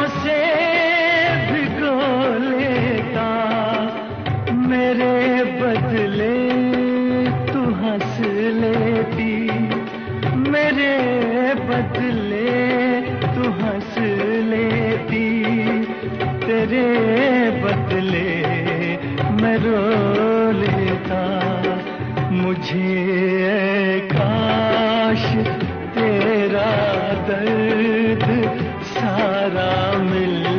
से भिगो लेता, मेरे बदले तू हंस लेती, मेरे बदले तू हंस लेती, तेरे बदले मैं रो लेता। मुझे काश तेरा दर्द सारा मिल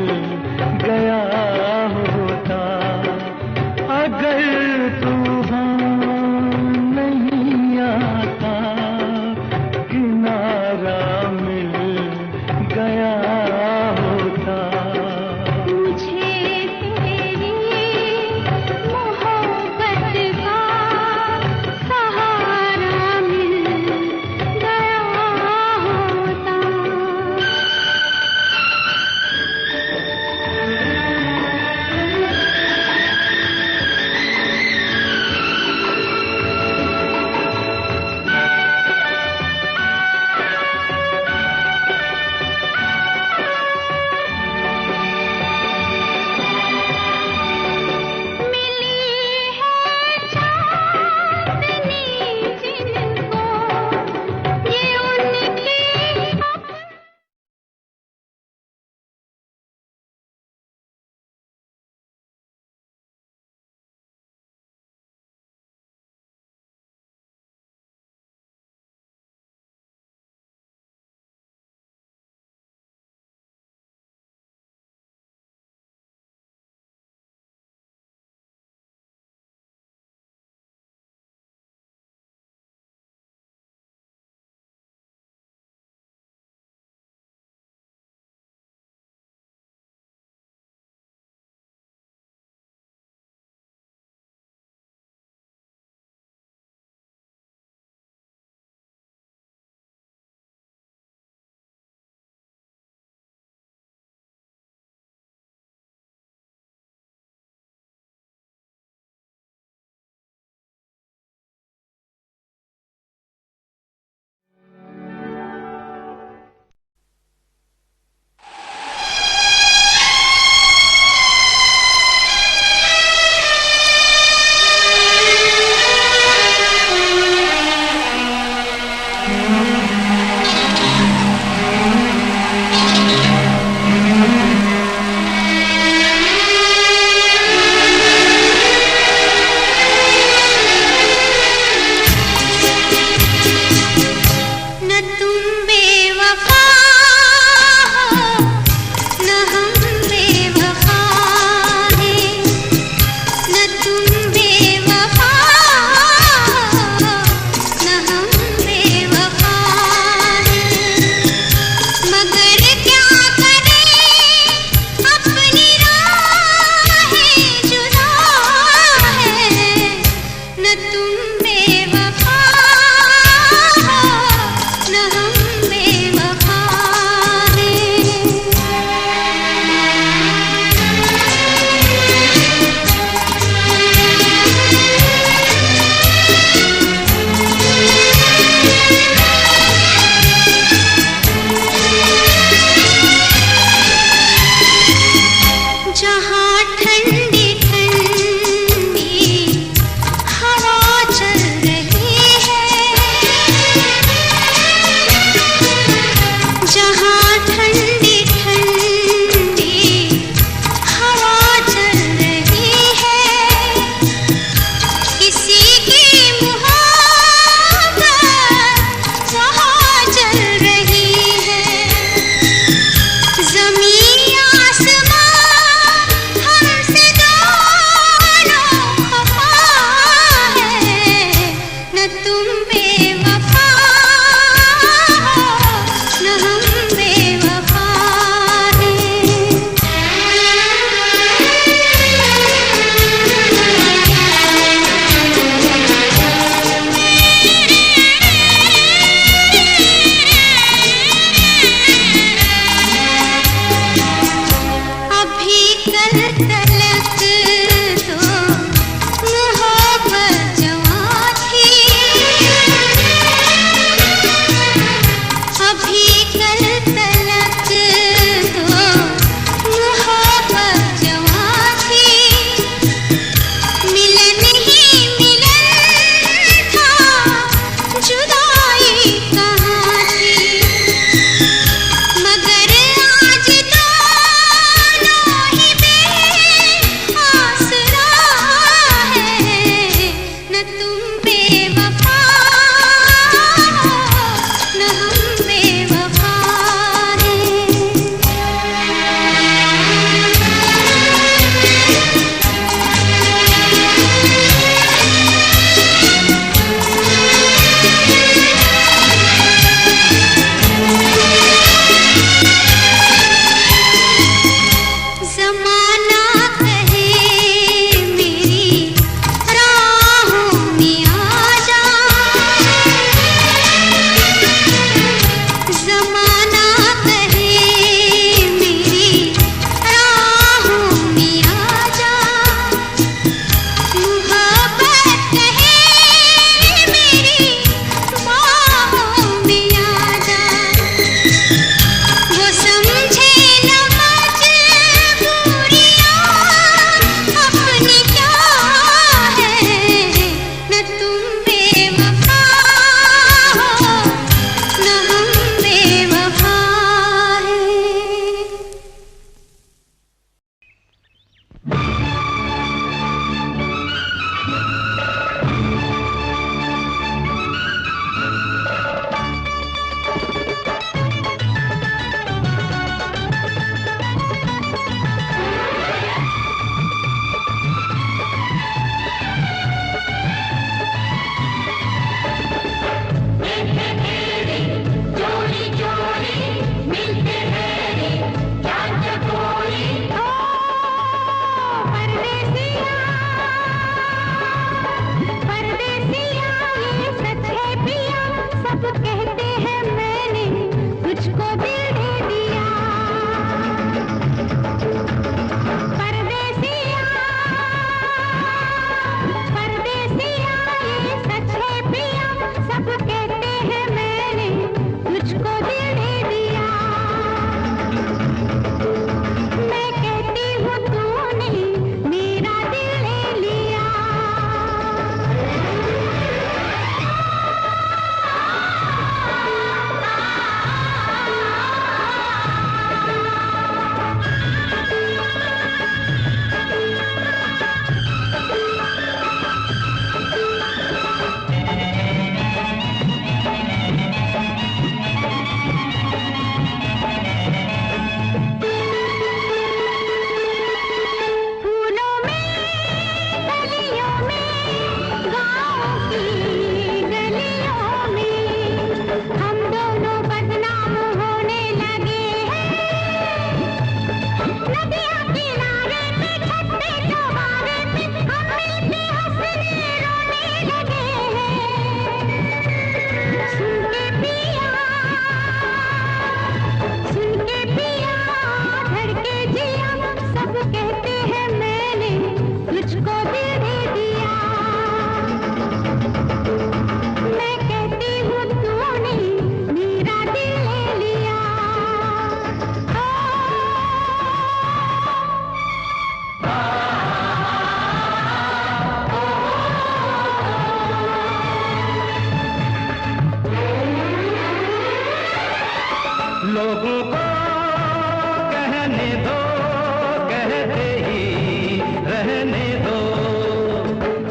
रहने दो,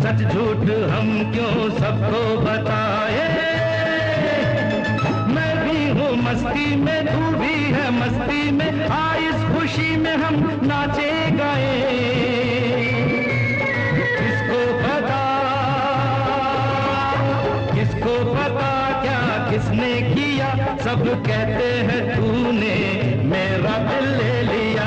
सच झूठ हम क्यों सबको बताए। मैं भी हूँ मस्ती में, तू भी है मस्ती में, आ इस खुशी में हम नाचे गाए। किसको पता, किसको पता क्या किसने किया, सब कहते हैं तूने मेरा दिल ले लिया।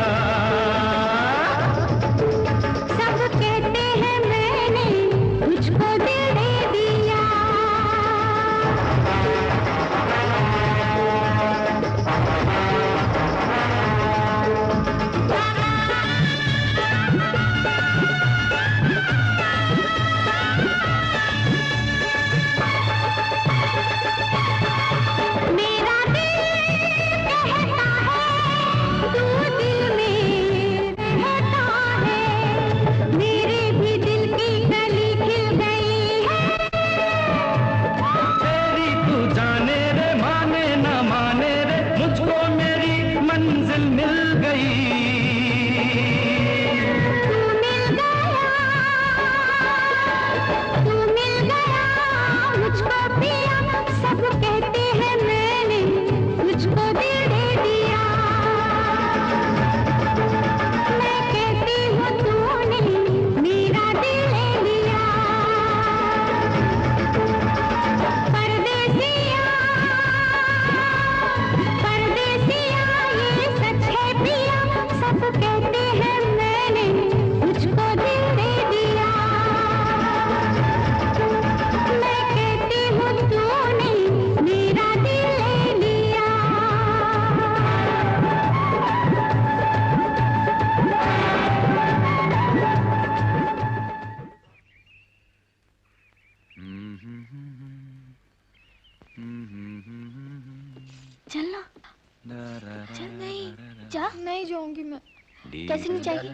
कैसे नहीं चाहिए?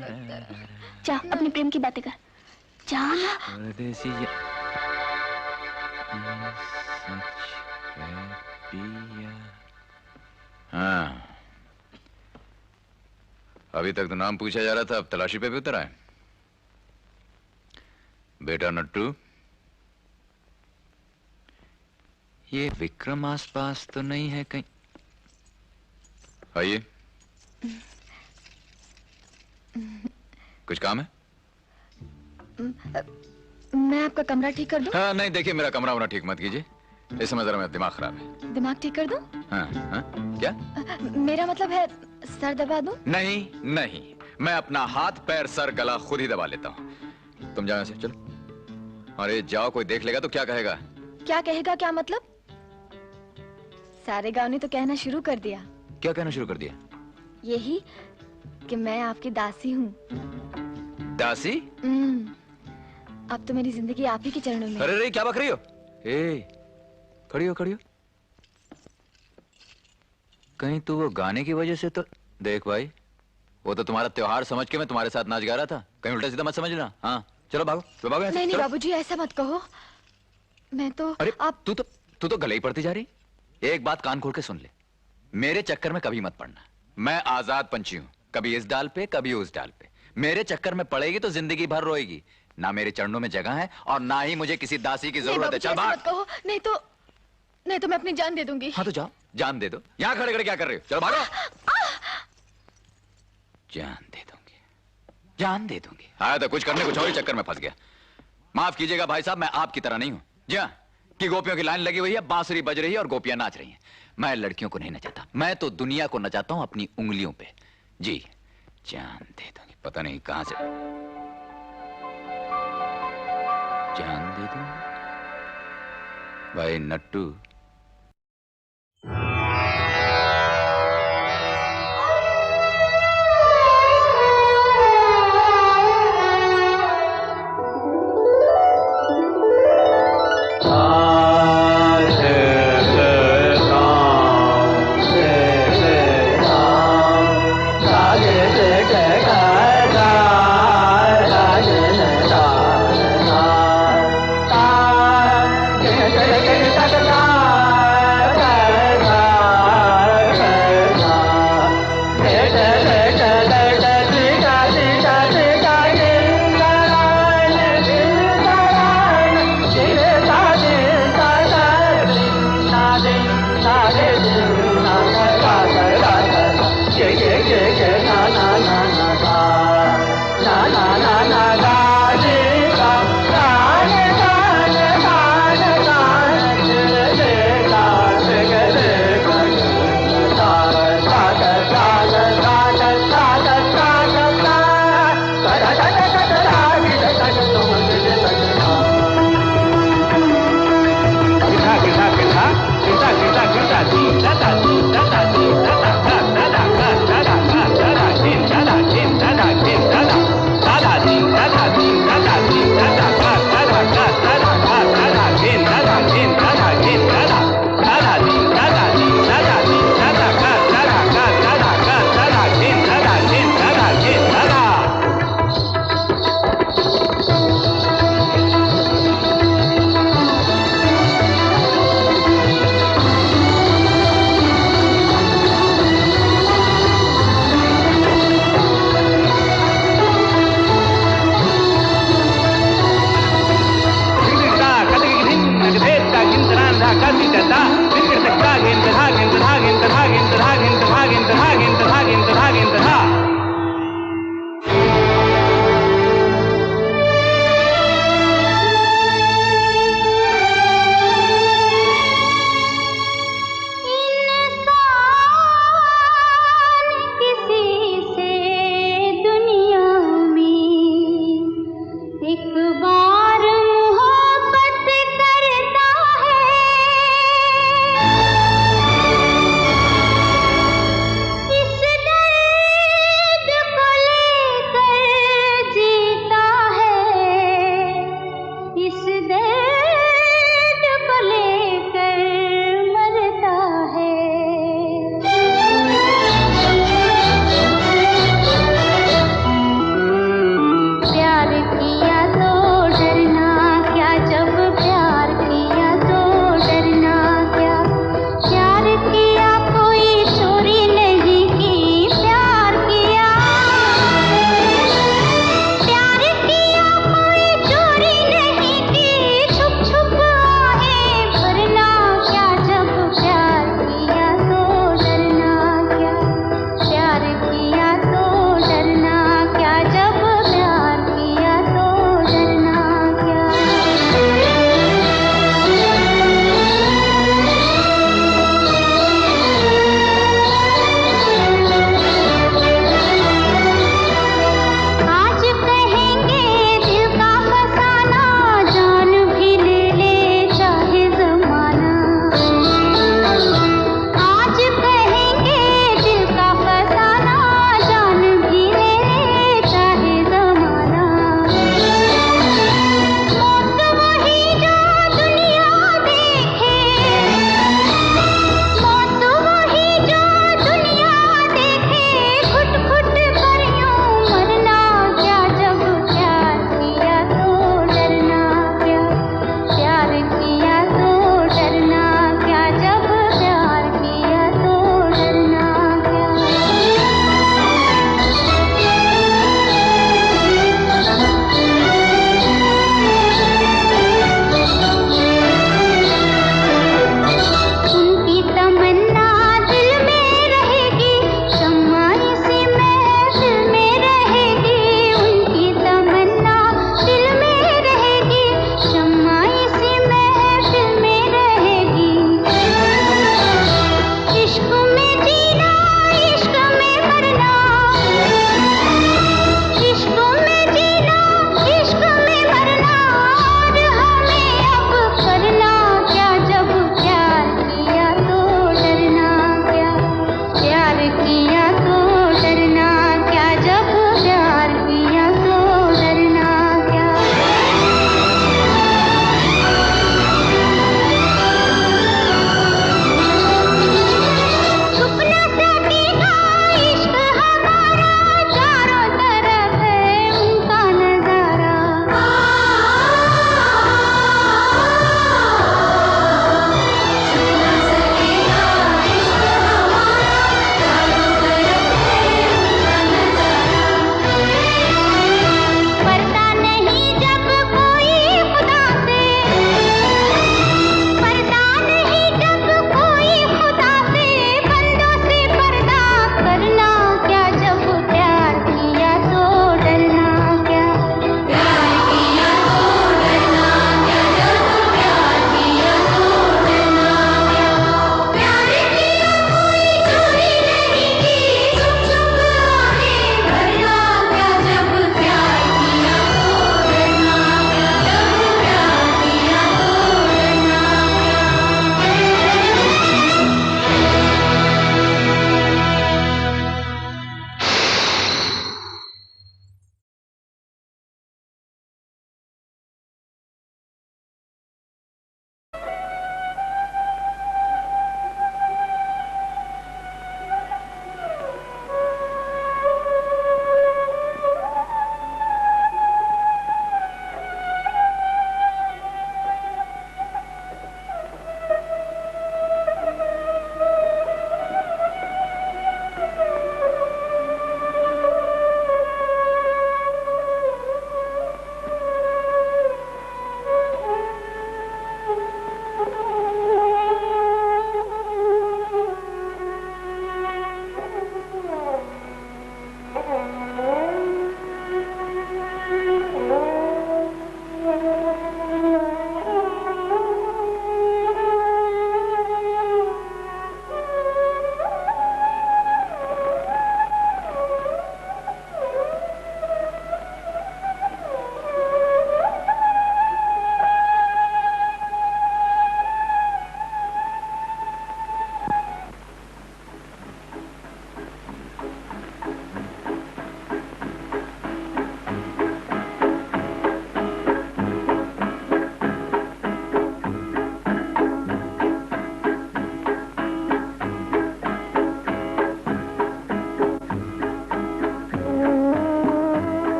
जा अपने प्रेम की बातें कर, जा ना। परदेसी हाँ, अभी तक तो नाम पूछा जा रहा था, अब तलाशी पे भी उतर आए। बेटा नट्टू, ये विक्रम आसपास तो नहीं है कहीं? आइए। कुछ काम है? मैं आपका कमरा ठीक कर दूं? हाँ, नहीं देखिए, मेरा कमरा वमरा ठीक मत कीजिए, इस समय जरा मेरा दिमाग खराब है। दिमाग ठीक कर दूं? हाँ, हाँ, क्या? मेरा मतलब है सर दबा दूं? नहीं नहीं, मैं अपना हाथ पैर सर गला खुद ही दबा लेता हूँ। तुम जाओ ऐसे, चलो। अरे जाओ, कोई देख लेगा तो क्या कहेगा? क्या कहेगा? क्या मतलब? सारे गाँव ने तो कहना शुरू कर दिया। क्या कहना शुरू कर दिया? यही कि मैं आपकी दासी हूँ। दासी? अब तो मेरी जिंदगी आप ही के चरणों में। अरे क्या बक रही हो? खड़ी हो, खड़ी हो। कहीं तू वो गाने की वजह से तो देख भाई, वो तो तुम्हारा त्योहार समझ के मैं तुम्हारे साथ नाच गा रहा था, कहीं उल्टा सीधा मत समझना। हाँ चलो भागो, तो भागो। नहीं नहीं बाबूजी, ऐसा मत कहो। मैं तो अरे आप तू तो गले ही पड़ती जा रही। एक बात कान खोल के सुन ले, मेरे चक्कर में कभी मत पड़ना। मैं आजाद पंछी हूँ, कभी इस डाल पे कभी उस डाल पे। मेरे चक्कर में पड़ेगी तो जिंदगी भर रोएगी। ना मेरे चरणों में जगह है और ना ही मुझे किसी दासी की जरूरत है। चल भाग। मत कहो, नहीं तो मैं अपनी जान दे दूंगी। हाँ तो जाओ, जान दे दो। यहाँ खड़े खड़े क्या कर रहे हो? चलो भागो। जान दे दूंगी, जान दे दूंगी। आया था कुछ करने, कुछ और ही चक्कर में फंस गया। माफ कीजिएगा भाई साहब, मैं आपकी तरह नहीं हूं। जी हाँ, कि गोपियों की लाइन लगी हुई है, बांसुरी बज रही है और गोपियां नाच रही हैं। मैं लड़कियों को नहीं नचाता, मैं तो दुनिया को नचाता हूं अपनी उंगलियों पे। जी, जान दे दूंगी। पता नहीं कहां से जान दे दूंगी। भाई नट्टू, ta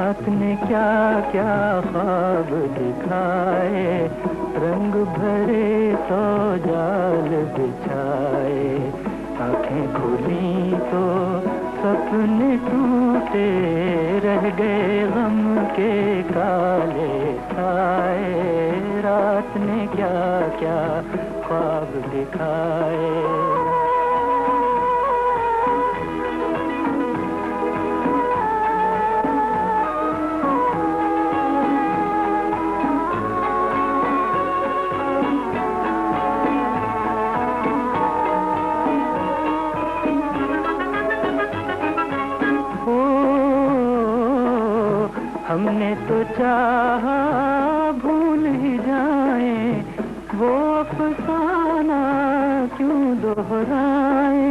रात ने क्या क्या ख्वाब दिखाए, रंग भरे तो जाल बिछाए। आंखें खुली तो सपने टूटे, रह गए गम के काले साए। रात ने क्या क्या ख्वाब दिखाए। हमने तो चाहा भूल ही जाए, वो अफसाना क्यों दोहराए।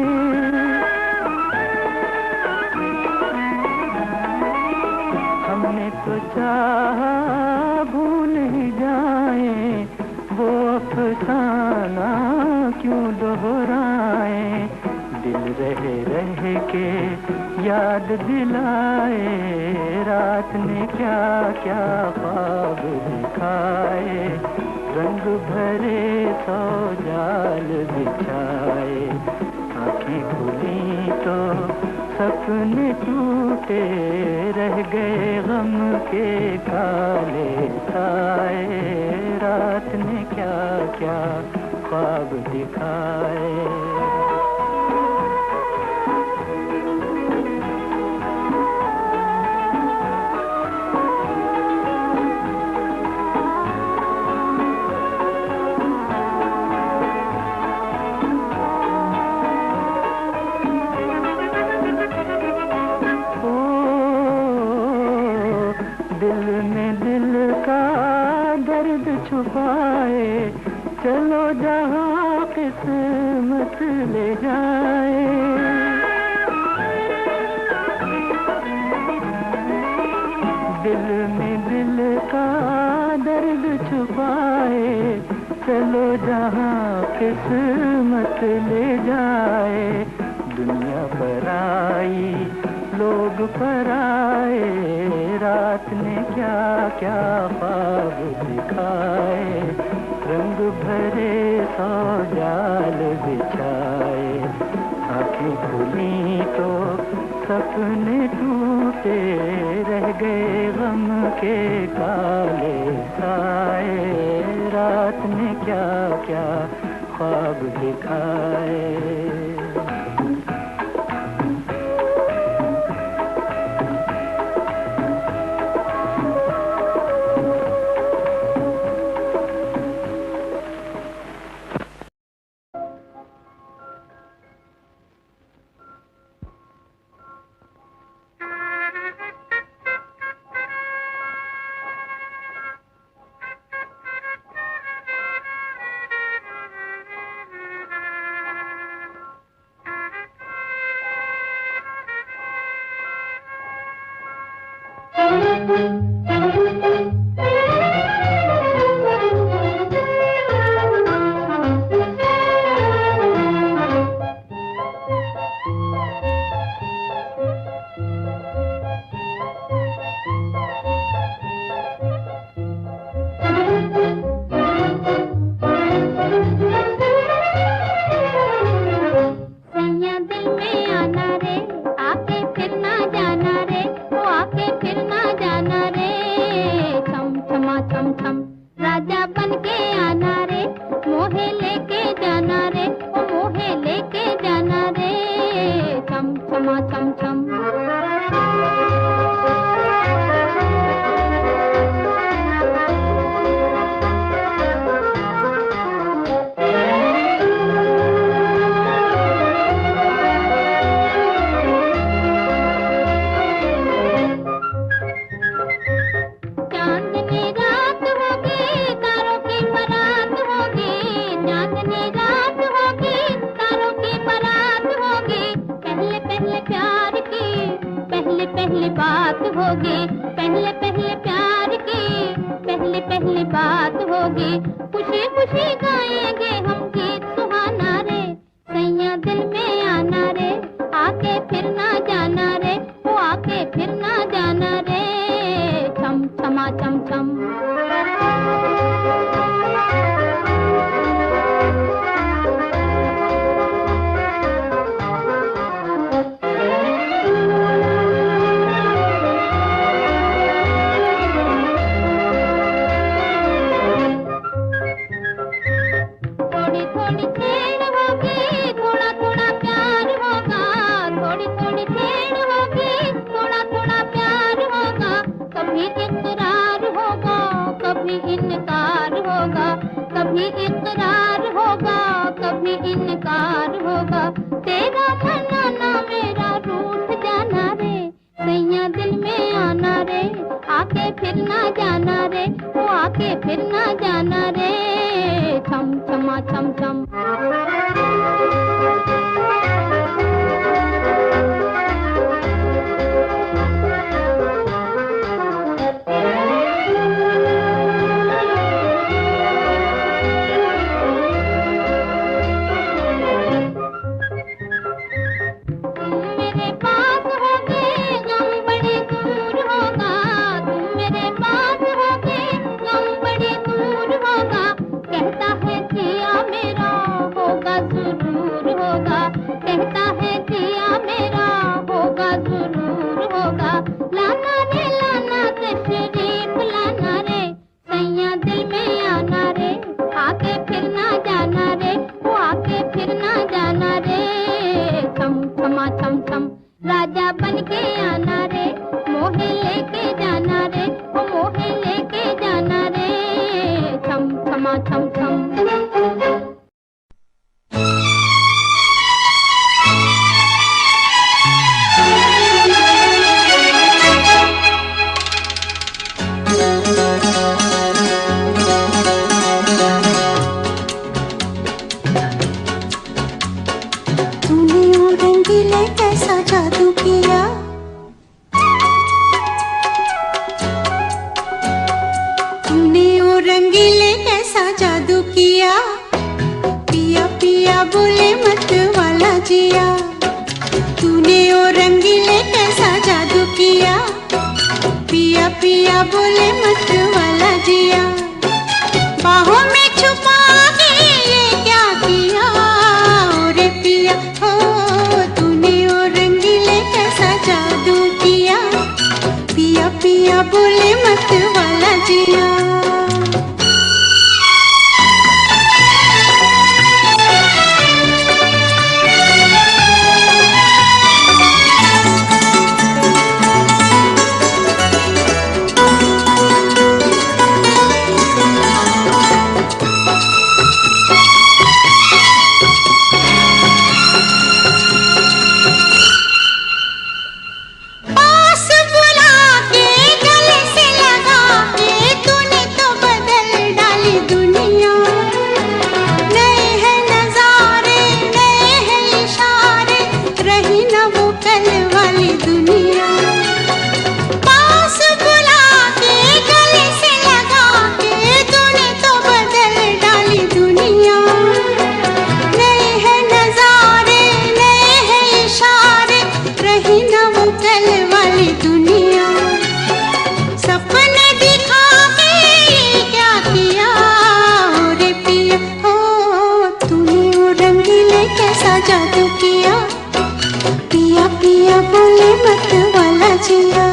हमने तो चाहा भूल ही जाए, वो अफसाना क्यों दोहराए। दिल रह के याद दिलाए, रात ने क्या क्या ख्वाब दिखाए। रंग भरे सौ जाल बिछाए। आंखें खुली तो सपने टूटे, रह गए गम के काले साए। रात ने क्या क्या ख्वाब दिखाए। दिल में दिल का दर्द छुपाए, चलो जहाँ किस्मत ले जाए। दिल में दिल का दर्द छुपाए, चलो जहाँ किस्मत ले जाए। दुनिया पर आई लोग पर आए, रात ने क्या क्या ख्वाब दिखाए। रंग भरे सौ जाल बिछाए। आंखें खुली तो सपने टूटे, रह गए गम के काले साए। रात ने क्या क्या ख्वाब दिखाए। आके फिर ना जाना रे, वो आके फिर ना जाना रे। कभी इकरार होगा कभी इनकार होगा, तेरा मनाना मेरा रूठ जाना रे, सैया दिल में आना रे, आके फिर ना जाना रे, वो आके फिर ना जाना रे, छम छमा छम छम। राजा बन के आना रे, मोहे लेके जाना रे, ओ मोहे लेके जाना रे, छम छमा छम छम। कैसा जादू किया, तूने ओ रंगीले कैसा जादू किया, पिया पिया बोले मत वाला जिया, तूने ओ रंगीले कैसा जादू किया, पिया पिया बोले मत वाला जिया, बाहों में छुपा के ये क्या किया, रे पिया हो जादू किया, पिया पिया बोले मत वाला जिया। जादू किया, पिया पिया बोले मत वाला जिया।